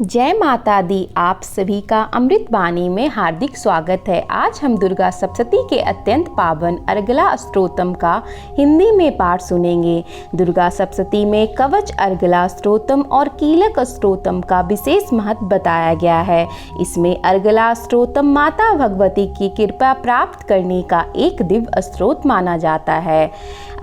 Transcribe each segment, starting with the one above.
जय माता दी। आप सभी का अमृत वाणी में हार्दिक स्वागत है। आज हम दुर्गा सप्तशती के अत्यंत पावन अर्गला स्तोत्रम का हिंदी में पाठ सुनेंगे। दुर्गा सप्तशती में कवच, अर्गला स्तोत्रम और कीलक स्तोत्रम का विशेष महत्व बताया गया है। इसमें अर्गला स्तोत्रम माता भगवती की कृपा प्राप्त करने का एक दिव्य स्रोत माना जाता है।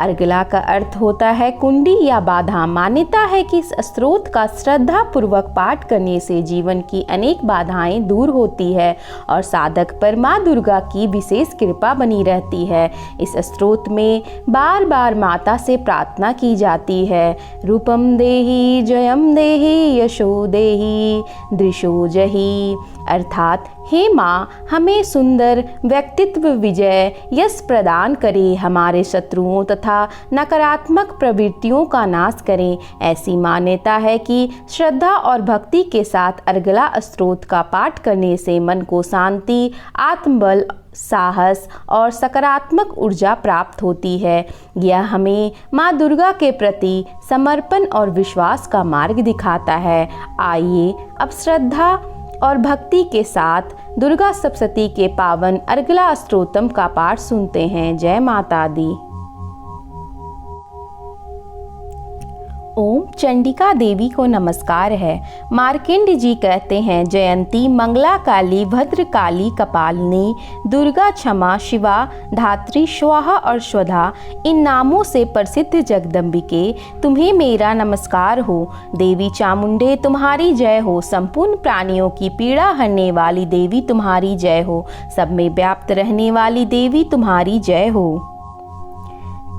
अर्गला का अर्थ होता है कुंडी या बाधा। मान्यता है कि इस स्रोत का श्रद्धा पूर्वक पाठ करने से जीवन की अनेक बाधाएं दूर होती है और साधक पर माँ दुर्गा की विशेष कृपा बनी रहती है। इस स्रोत में बार बार माता से प्रार्थना की जाती है। रूपम देहि, जयम देहि, यशो देहि, दृशो जहि। अर्थात हे माँ, हमें सुंदर व्यक्तित्व, विजय, यश प्रदान करें, हमारे शत्रुओं तथा नकारात्मक प्रवृत्तियों का नाश करें। ऐसी मान्यता है कि श्रद्धा और भक्ति के साथ अर्गला स्तोत्र का पाठ करने से मन को शांति, आत्मबल, साहस और सकारात्मक ऊर्जा प्राप्त होती है। यह हमें माँ दुर्गा के प्रति समर्पण और विश्वास का मार्ग दिखाता है। आइए अब श्रद्धा और भक्ति के साथ दुर्गा सप्तशती के पावन अर्गला स्तोत्रम का पाठ सुनते हैं। जय माता दी। ओम चंडिका देवी को नमस्कार है। मार्कंड जी कहते हैं, जयंती, मंगला काली, भद्र काली, कपालिनी, दुर्गा, क्षमा, शिवा, धात्री, स्वाहा और स्वधा, इन नामों से प्रसिद्ध जगदम्बिके, तुम्हें मेरा नमस्कार हो। देवी चामुंडे, तुम्हारी जय हो। संपूर्ण प्राणियों की पीड़ा हरने वाली देवी, तुम्हारी जय हो। सब में व्याप्त रहने वाली देवी, तुम्हारी जय हो।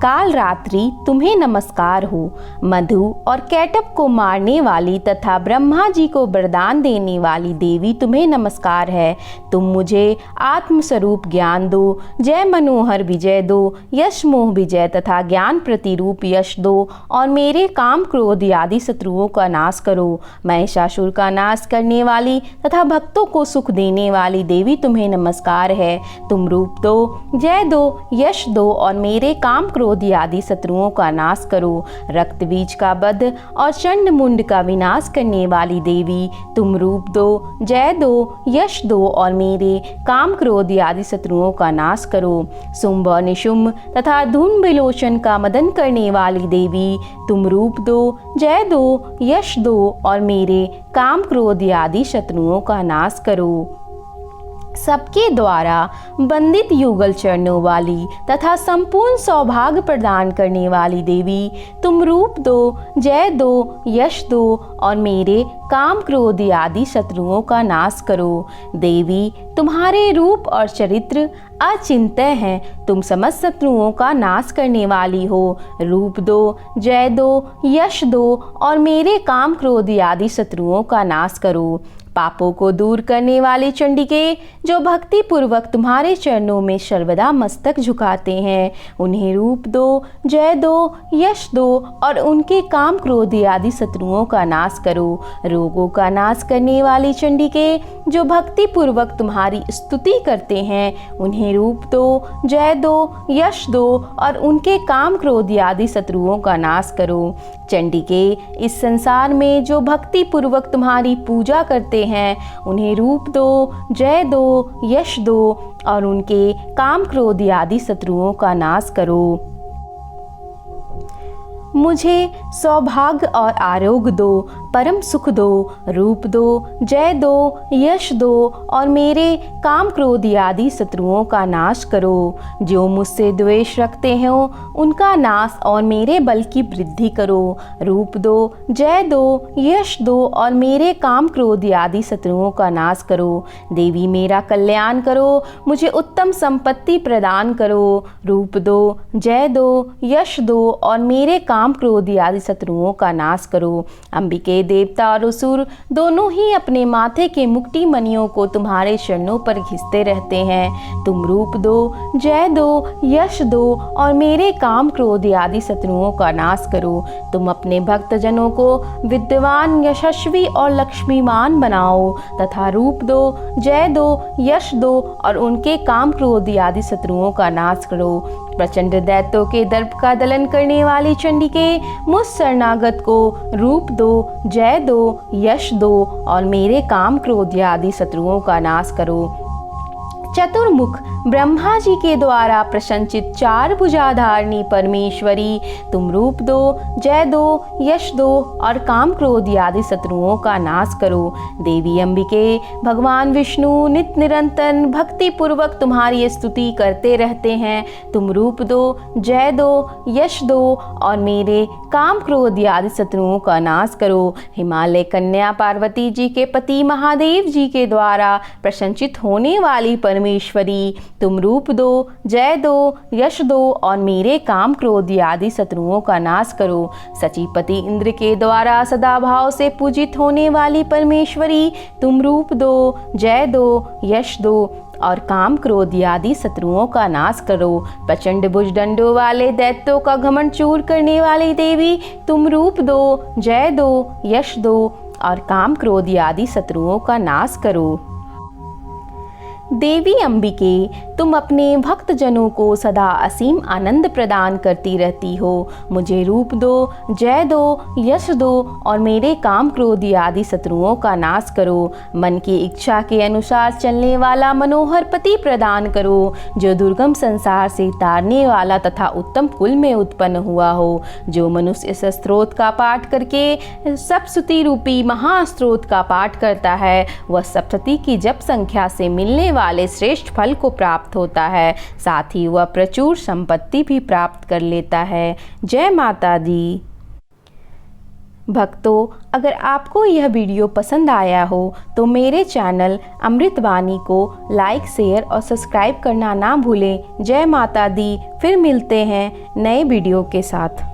काल रात्रि, तुम्हें नमस्कार हो। मधु और कैटब को मारने वाली तथा ब्रह्मा जी को वरदान देने वाली देवी, तुम्हें नमस्कार है। तुम मुझे आत्मस्वरूप ज्ञान दो, जय मनोहर विजय दो, यश मोह विजय तथा ज्ञान प्रतिरूप यश दो और मेरे काम क्रोध आदि शत्रुओं का नाश करो। महिषासुर का नाश करने वाली तथा भक्तों को सुख देने वाली देवी, तुम्हें नमस्कार है। तुम रूप दो, जय दो, यश दो और मेरे काम क्रोध आदि शत्रुओं का नाश करो। रक्त बीज का वध और चंड मुंड का विनाश करने वाली देवी, तुम रूप दो, जय दो, यश दो और मेरे काम क्रोध आदि शत्रुओं का नाश करो। शुंभ और निशुंभ तथा धूम विलोचन का मदन करने वाली देवी, तुम रूप दो, जय दो, यश दो और मेरे काम क्रोध आदि शत्रुओं का नाश करो। सबके द्वारा वंदित युगल चरणों वाली तथा संपूर्ण सौभाग्य प्रदान करने वाली देवी, तुम रूप दो, जय दो, यश दो और मेरे काम क्रोध आदि शत्रुओं का नाश करो। देवी, तुम्हारे रूप और चरित्र अचिंत्य हैं। तुम समस्त शत्रुओं का नाश करने वाली हो। रूप दो, जय दो, यश दो और मेरे काम क्रोध आदि शत्रुओं का नाश करो। पापों को दूर करने वाले चंडिके, जो भक्ति पूर्वक तुम्हारे चरणों में सर्वदा मस्तक झुकाते हैं, उन्हें रूप दो, जय दो, यश दो और उनके काम क्रोध आदि शत्रुओं का नाश करो। रोगों का नाश करने वाली चंडिके, जो भक्ति पूर्वक तुम्हारी स्तुति करते हैं, उन्हें रूप दो, जय दो, यश दो और उनके काम क्रोध आदि शत्रुओं का नाश करो। चंडिके, इस संसार में जो भक्ति पूर्वक तुम्हारी पूजा करते हैं, उन्हें रूप दो, जय दो, यश दो और उनके काम क्रोध आदि शत्रुओं का नाश करो। मुझे सौभाग्य और आरोग्य दो, परम सुख दो। रूप दो, जय दो, यश दो और मेरे काम क्रोध आदि शत्रुओं का नाश करो। जो मुझसे द्वेष रखते हो, उनका नाश और मेरे बल की वृद्धि करो। रूप दो, जय दो, यश दो और मेरे काम क्रोध आदि शत्रुओं का नाश करो। देवी, मेरा कल्याण करो, मुझे उत्तम संपत्ति प्रदान करो। रूप दो, जय दो, यश दो और मेरे काम क्रोध आदि शत्रुओं का नाश करो। अंबिके, देवता और असुर दोनों ही अपने माथे के मुक्ति मणियों को तुम्हारे चरणों पर घिसते रहते हैं। तुम रूप दो, जय दो, यश दो और मेरे काम क्रोध आदि शत्रुओं का नाश करो। तुम अपने भक्तजनों को विद्वान, यशस्वी और लक्ष्मीमान बनाओ तथा रूप दो, जय दो, यश दो और उनके काम क्रोध आदि शत्रुओं का नाश करो। प्रचंड दैत्यों के दर्प का दलन करने वाली चंडिके, मुझ शरणागत को रूप दो, जय दो, यश दो और मेरे काम क्रोध आदि शत्रुओं का नाश करो। चतुर्मुख ब्रह्मा जी के द्वारा प्रशंसित चार भुजाधारिणी परमेश्वरी, तुम रूप दो, जय दो, यश दो और काम क्रोध आदि शत्रुओं का नाश करो। देवी अंबिके, भगवान विष्णु नित्य निरंतर भक्ति पूर्वक तुम्हारी स्तुति करते रहते हैं। तुम रूप दो, जय दो, यश दो और मेरे काम क्रोध आदि शत्रुओं का नाश करो। हिमालय कन्या पार्वती जी के पति महादेव जी के द्वारा प्रशंसित होने वाली परमेश्वरी, तुम रूप दो, जय दो, यश दो और मेरे काम क्रोध आदि शत्रुओं का नाश करो। सचीपति इंद्र के द्वारा सदा भाव से पूजित होने वाली परमेश्वरी, तुम रूप दो, जय दो, यश दो और काम क्रोध आदि शत्रुओं का नाश करो। प्रचंड भुजदंडों वाले दैत्यों का घमंड चूर करने वाली देवी, तुम रूप दो, जय दो, यश दो और काम क्रोध आदि शत्रुओं का नाश करो। देवी अंबिके, तुम अपने भक्त जनों को सदा असीम आनंद प्रदान करती रहती हो। मुझे रूप दो, जय दो, यश दो और मेरे काम क्रोध आदि शत्रुओं का नाश करो। मन की इच्छा के अनुसार चलने वाला मनोहर पति प्रदान करो, जो दुर्गम संसार से तारने वाला तथा उत्तम कुल में उत्पन्न हुआ हो। जो मनुष्य इस स्त्रोत का पाठ करके सप्तशती रूपी महास्त्रोत का पाठ करता है, वह सप्तशती की जप संख्या से मिलने वाले श्रेष्ठ फल को प्राप्त होता है। साथ ही वह प्रचुर संपत्ति भी प्राप्त कर लेता है। जय माता दी। भक्तों, अगर आपको यह वीडियो पसंद आया हो तो मेरे चैनल अमृतवाणी को लाइक, शेयर और सब्सक्राइब करना ना भूलें। जय माता दी। फिर मिलते हैं नए वीडियो के साथ।